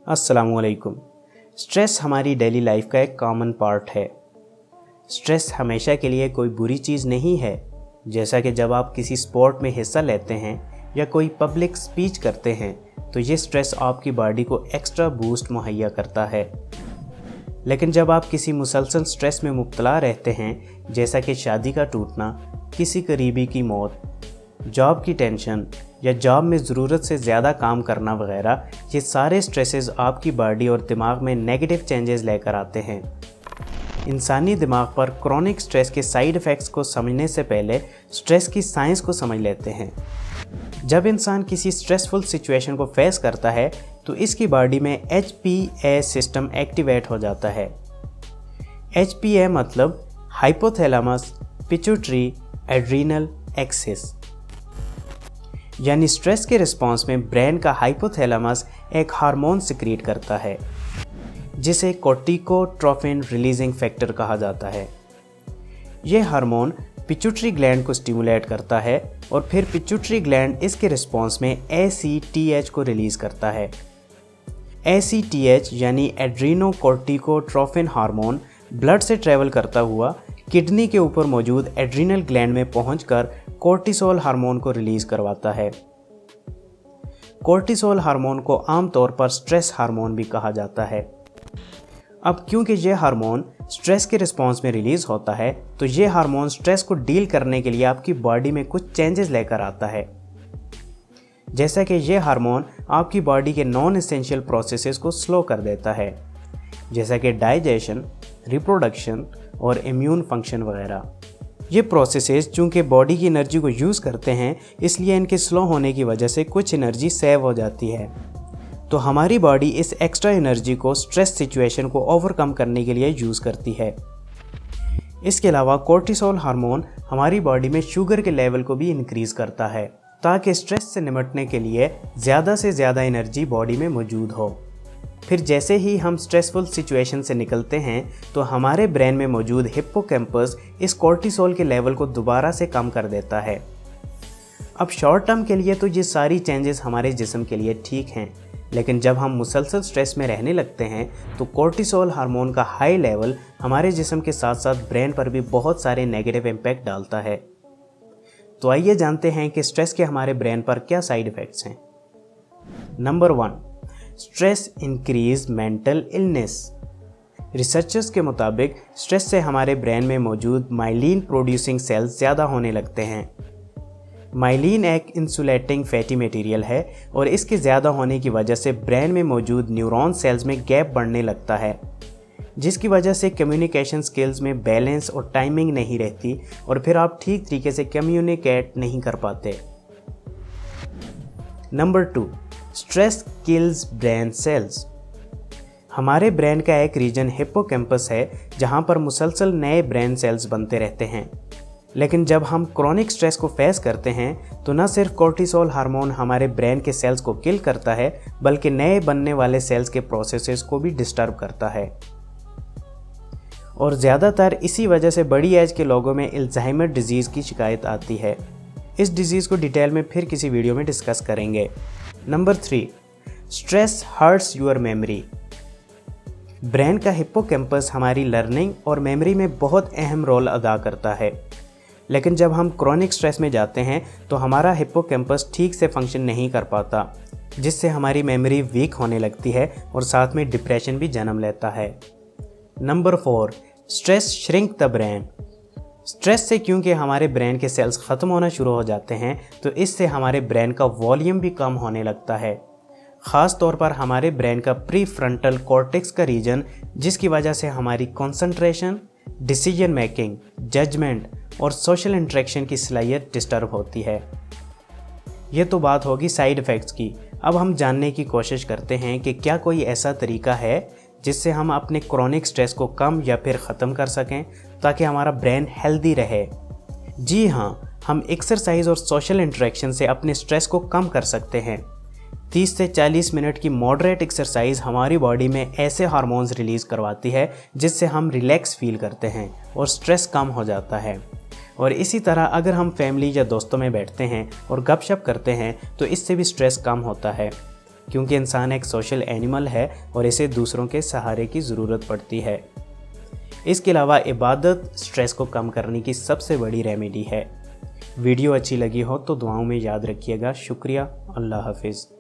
अस्सलामुअलैकुम। स्ट्रेस हमारी daily life का एक कॉमन पार्ट है। स्ट्रेस हमेशा के लिए कोई बुरी चीज़ नहीं है। जैसा कि जब आप किसी स्पोर्ट में हिस्सा लेते हैं या कोई पब्लिक स्पीच करते हैं तो ये स्ट्रेस आपकी बॉडी को एक्स्ट्रा बूस्ट मुहैया करता है। लेकिन जब आप किसी मुसलसल स्ट्रेस में मुब्तला रहते हैं, जैसा कि शादी का टूटना, किसी करीबी की मौत, जॉब की टेंशन या जॉब में ज़रूरत से ज़्यादा काम करना वगैरह, ये सारे स्ट्रेसेस आपकी बॉडी और दिमाग में नेगेटिव चेंजेस लेकर आते हैं। इंसानी दिमाग पर क्रॉनिक स्ट्रेस के साइड इफ़ेक्ट्स को समझने से पहले स्ट्रेस की साइंस को समझ लेते हैं। जब इंसान किसी स्ट्रेसफुल सिचुएशन को फेस करता है तो इसकी बॉडी में HPA सिस्टम एक्टिवेट हो जाता है। HPA मतलब हाइपोथैलेमस पिट्यूटरी एड्रीनल एक्सिस, यानी स्ट्रेस के रिस्पॉन्स में ब्रेन का हाइपोथैलेमस एक हार्मोन सिक्रीट करता है जिसे कोर्टिकोट्रोपिन रिलीजिंग फैक्टर कहा जाता है। यह हार्मोन पिट्यूटरी ग्लैंड को स्टिमुलेट करता है और फिर पिट्यूटरी ग्लैंड इसके रिस्पॉन्स में ACTH को रिलीज करता है। ACTH यानी एड्रीनोकोर्टिकोट्रोपिन हार्मोन ब्लड से ट्रेवल करता हुआ किडनी के ऊपर मौजूद एड्रीनल ग्लैंड में पहुंचकर कोर्टिसोल हार्मोन को रिलीज करवाता है। कोर्टिसोल हार्मोन को आमतौर पर स्ट्रेस हार्मोन भी कहा जाता है। अब क्योंकि यह हार्मोन स्ट्रेस के रिस्पॉन्स में रिलीज होता है तो यह हार्मोन स्ट्रेस को डील करने के लिए आपकी बॉडी में कुछ चेंजेस लेकर आता है। जैसा कि यह हार्मोन आपकी बॉडी के नॉन एसेंशियल प्रोसेसेस को स्लो कर देता है, जैसा कि डाइजेशन, रिप्रोडक्शन और इम्यून फंक्शन वगैरह। ये प्रोसेसेस चूँकि बॉडी की एनर्जी को यूज़ करते हैं, इसलिए इनके स्लो होने की वजह से कुछ एनर्जी सेव हो जाती है। तो हमारी बॉडी इस एक्स्ट्रा एनर्जी को स्ट्रेस सिचुएशन को ओवरकम करने के लिए यूज़ करती है। इसके अलावा कोर्टिसोल हार्मोन हमारी बॉडी में शुगर के लेवल को भी इंक्रीज़ करता है ताकि स्ट्रेस से निपटने के लिए ज़्यादा से ज़्यादा एनर्जी बॉडी में मौजूद हो। फिर जैसे ही हम स्ट्रेसफुल सिचुएशन से निकलते हैं तो हमारे ब्रेन में मौजूद हिप्पोकैम्पस इस कोर्टिसोल के लेवल को दोबारा से कम कर देता है। अब शॉर्ट टर्म के लिए तो ये सारी चेंजेस हमारे जिस्म के लिए ठीक हैं, लेकिन जब हम मुसलसल स्ट्रेस में रहने लगते हैं तो कोर्टिसोल हार्मोन का हाई लेवल हमारे जिस्म के साथ साथ ब्रेन पर भी बहुत सारे नेगेटिव इम्पैक्ट डालता है। तो आइए जानते हैं कि स्ट्रेस के हमारे ब्रेन पर क्या साइड इफ़ेक्ट्स हैं। Number 1, stress increase mental illness. Researchers के मुताबिक स्ट्रेस से हमारे ब्रेन में मौजूद माइलिन प्रोड्यूसिंग सेल्स ज़्यादा होने लगते हैं। माइलिन एक इंसुलेटिंग फैटी मटेरियल है और इसके ज़्यादा होने की वजह से ब्रेन में मौजूद न्यूरॉन सेल्स में गैप बढ़ने लगता है, जिसकी वजह से कम्युनिकेशन स्किल्स में बैलेंस और टाइमिंग नहीं रहती और फिर आप ठीक तरीके से कम्युनिकेट नहीं कर पाते। Number 2, stress kills brain cells. हमारे ब्रेन का एक रीजन हिप्पोकैम्पस है जहां पर मुसलसल नए ब्रेन सेल्स बनते रहते हैं। लेकिन जब हम क्रॉनिक स्ट्रेस को फेस करते हैं तो न सिर्फ कोर्टिसोल हार्मोन हमारे ब्रेन के सेल्स को किल करता है बल्कि नए बनने वाले सेल्स के प्रोसेसेस को भी डिस्टर्ब करता है। और ज़्यादातर इसी वजह से बड़ी एज के लोगों में अल्जाइमर डिजीज़ की शिकायत आती है। इस डिजीज़ को डिटेल में फिर किसी वीडियो में डिस्कस करेंगे। Number 3, stress hurts your memory. Brain का हिप्पोकैम्पस हमारी लर्निंग और मेमोरी में बहुत अहम रोल अदा करता है, लेकिन जब हम क्रॉनिक स्ट्रेस में जाते हैं तो हमारा हिप्पोकैम्पस ठीक से फंक्शन नहीं कर पाता, जिससे हमारी मेमोरी वीक होने लगती है और साथ में डिप्रेशन भी जन्म लेता है। Number 4, stress shrink the brain. Stress से क्योंकि हमारे ब्रेन के सेल्स ख़त्म होना शुरू हो जाते हैं तो इससे हमारे ब्रेन का वॉल्यूम भी कम होने लगता है। ख़ास तौर पर हमारे ब्रेन का प्री फ्रंटल कॉर्टेक्स का रीजन, जिसकी वजह से हमारी कंसंट्रेशन, डिसीजन मेकिंग, जजमेंट और सोशल इंटरेक्शन की सलाहियत डिस्टर्ब होती है। ये तो बात होगी साइड इफ़ेक्ट्स की। अब हम जानने की कोशिश करते हैं कि क्या कोई ऐसा तरीका है जिससे हम अपने क्रॉनिक स्ट्रेस को कम या फिर ख़त्म कर सकें ताकि हमारा ब्रेन हेल्दी रहे। जी हाँ, हम एक्सरसाइज और सोशल इंटरेक्शन से अपने स्ट्रेस को कम कर सकते हैं। 30 से 40 मिनट की मॉडरेट एक्सरसाइज हमारी बॉडी में ऐसे हार्मोन्स रिलीज़ करवाती है जिससे हम रिलैक्स फील करते हैं और स्ट्रेस कम हो जाता है। और इसी तरह अगर हम फैमिली या दोस्तों में बैठते हैं और गपशप करते हैं तो इससे भी स्ट्रेस कम होता है। क्योंकि इंसान एक सोशल एनिमल है और इसे दूसरों के सहारे की ज़रूरत पड़ती है। इसके अलावा इबादत स्ट्रेस को कम करने की सबसे बड़ी रेमेडी है। वीडियो अच्छी लगी हो तो दुआओं में याद रखिएगा। शुक्रिया। अल्लाह हाफिज़।